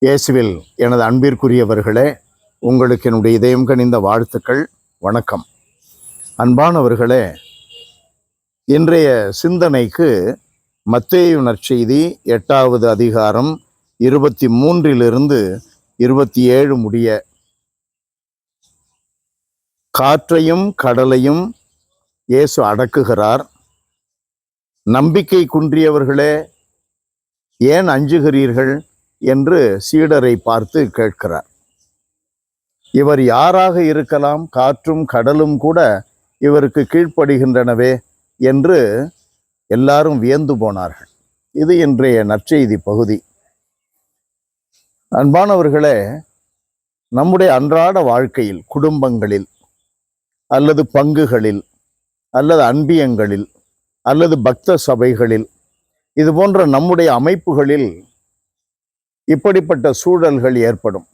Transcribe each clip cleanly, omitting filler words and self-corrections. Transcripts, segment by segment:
இயேசுவில் எனது அன்பிற்குரியவர்களே, உங்களுக்கு என்னுடைய இதயம் கனிந்த வாழ்த்துக்கள். வணக்கம். அன்பானவர்களே, இன்றைய சிந்தனைக்கு மத்தேயு நற்செய்தி 8வது அதிகாரம் 23 27 முடிய, காற்றையும் கடலையும் இயேசு அடக்குகிறார். நம்பிக்கை குன்றியவர்களே, ஏன் அஞ்சுகிறீர்கள் என்று சீடரை பார்த்து கேட்கிறார். இவர் யாராக இருக்கலாம்? காற்றும் கடலும் கூட இவருக்கு கீழ்ப்படுகின்றனவே என்று எல்லாரும் வியந்து போனார்கள். இது இன்றைய நற்செய்தி பகுதி. அன்பானவர்களே, நம்முடைய அன்றாட வாழ்க்கையில், குடும்பங்களில் அல்லது பங்குகளில் அல்லது அன்பியங்களில் அல்லது பக்த சபைகளில், இது போன்ற நம்முடைய அமைப்புகளில் இப்படிப்பட்ட சூழல்கள் ஏற்படும்.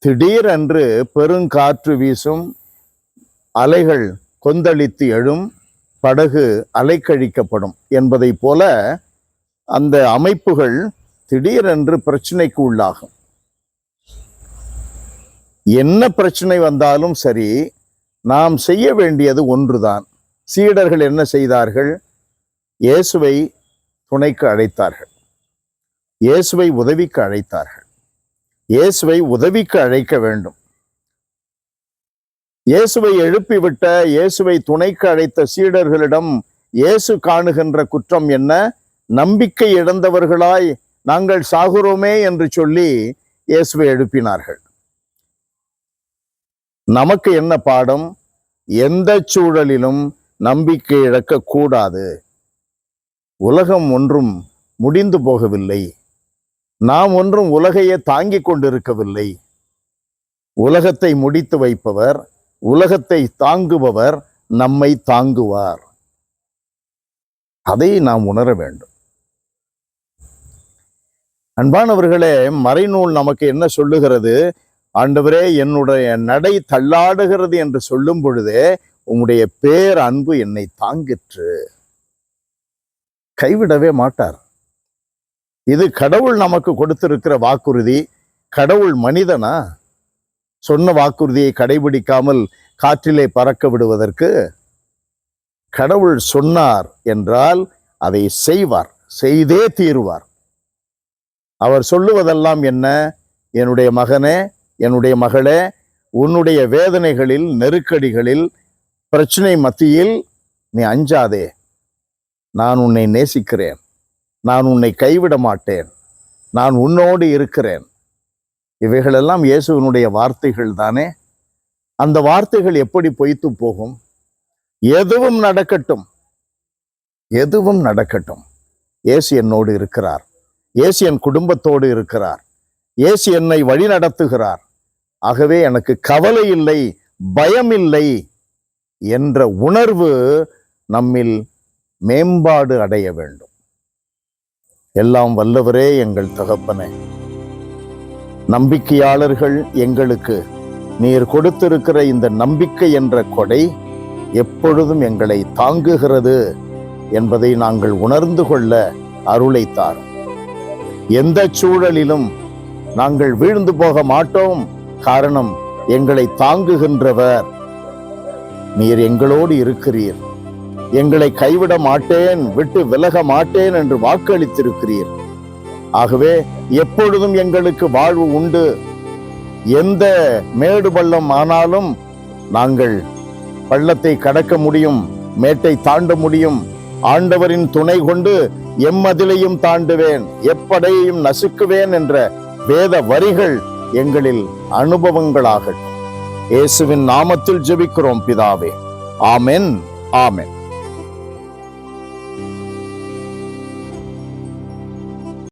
திடீரென்று பெருங்காற்று வீசும், அலைகள் கொந்தளித்து எழும், படகு அலைக்கழிக்கப்படும் என்பதை போல அந்த அமைப்புகள் திடீரென்று பிரச்சனைக்கு உள்ளாகும். என்ன பிரச்சனை வந்தாலும் சரி, நாம் செய்ய வேண்டியது ஒன்றுதான். சீடர்கள் என்ன செய்தார்கள்? இயேசுவை துணைக்கு அழைத்தார்கள். இயேசுவை உதவிக்கு அழைத்தார்கள். இயேசுவை உதவிக்கு அழைக்க வேண்டும். இயேசுவை எழுப்பிவிட்ட, இயேசுவை துணைக்கு அழைத்த சீடர்களிடம் இயேசு காணுகின்ற குற்றம் என்ன? நம்பிக்கை இழந்தவர்களாய் நாங்கள் சாகுறோமே என்று சொல்லி இயேசுவை எழுப்பினார்கள். நமக்கு என்ன பாடம்? எந்த சூழலிலும் நம்பிக்கை இழக்கக்கூடாது. உலகம் ஒன்றும் முடிந்து போகவில்லை. நாம் ஒன்றும் உலகையே தாங்கிக் கொண்டிருக்கவில்லை. உலகத்தை முடித்து வைப்பவர், உலகத்தை தாங்குபவர் நம்மை தாங்குவார். அதை நாம் உணர வேண்டும். அன்பானவர்களே, மறைநூல் நமக்கு என்ன சொல்லுகிறது? ஆண்டவரே, என்னுடைய நடை தள்ளாடுகிறது என்று சொல்லும் பொழுதே உம்முடைய பேர் அன்பு என்னை தாங்கிற்று. கைவிடவே மாட்டார். இது கடவுள் நமக்கு கொடுத்திருக்கிற வாக்குறுதி. கடவுள் மனிதனா? சொன்ன வாக்குறுதியை கடைபிடிக்காமல் காற்றிலே பறக்க விடுவதற்கு? கடவுள் சொன்னார் என்றால் அதை செய்வார், செய்தே தீருவார். அவர் சொல்லுவதெல்லாம் என்ன? என்னுடைய மகனே, என்னுடைய மகளே, உன்னுடைய வேதனைகளில், நெருக்கடிகளில், பிரச்சனை மத்தியில் நீ அஞ்சாதே. நான் உன்னை நேசிக்கிறேன். நான் உன்னை கைவிட மாட்டேன். நான் உன்னோடு இருக்கிறேன். இவைகளெல்லாம் இயேசுவினுடைய வார்த்தைகள் தானே. அந்த வார்த்தைகள் எப்படி பொய்த்து போகும்? எதுவும் நடக்கட்டும், எதுவும் நடக்கட்டும், இயேசு என்னோடு இருக்கிறார். இயேசு என் குடும்பத்தோடு இருக்கிறார். இயேசு என்னை வழி நடத்துகிறார். ஆகவே எனக்கு கவலை இல்லை, பயம் இல்லை என்ற உணர்வு நம்மில் மேம்பாடு அடைய வேண்டும். எல்லாம் வல்லவரே எங்கள் தகப்பனே, நம்பிக்கையாளர்கள் எங்களுக்கு நீர் கொடுத்திருக்கிற இந்த நம்பிக்கை என்ற கொடை எப்பொழுதும் எங்களை தாங்குகிறது என்பதை நாங்கள் உணர்ந்து கொள்ள அருளை தாரும். எந்த சூழலிலும் நாங்கள் வீழ்ந்து போக மாட்டோம். காரணம், எங்களை தாங்குகின்றவர் நீர் எங்களோடு இருக்கிறீர். எங்களை கைவிட மாட்டேன், விட்டு விலக மாட்டேன் என்று வாக்களித்திருக்கிறீர். ஆகவே எப்பொழுதும் எங்களுக்கு வாழ்வு உண்டு. எந்த மேடு பள்ளம் ஆனாலும் நாங்கள் பள்ளத்தை கடக்க முடியும், மேட்டை தாண்ட முடியும். ஆண்டவரின் துணை கொண்டு எம்மதிலையும் தாண்டுவேன், எப்படையையும் நசுக்குவேன் என்ற வேத வரிகள் எங்களில் அனுபவங்களாகட்டும். இயேசுவின் நாமத்தில் ஜெபிக்கிறோம் பிதாவே. ஆமென், ஆமென்.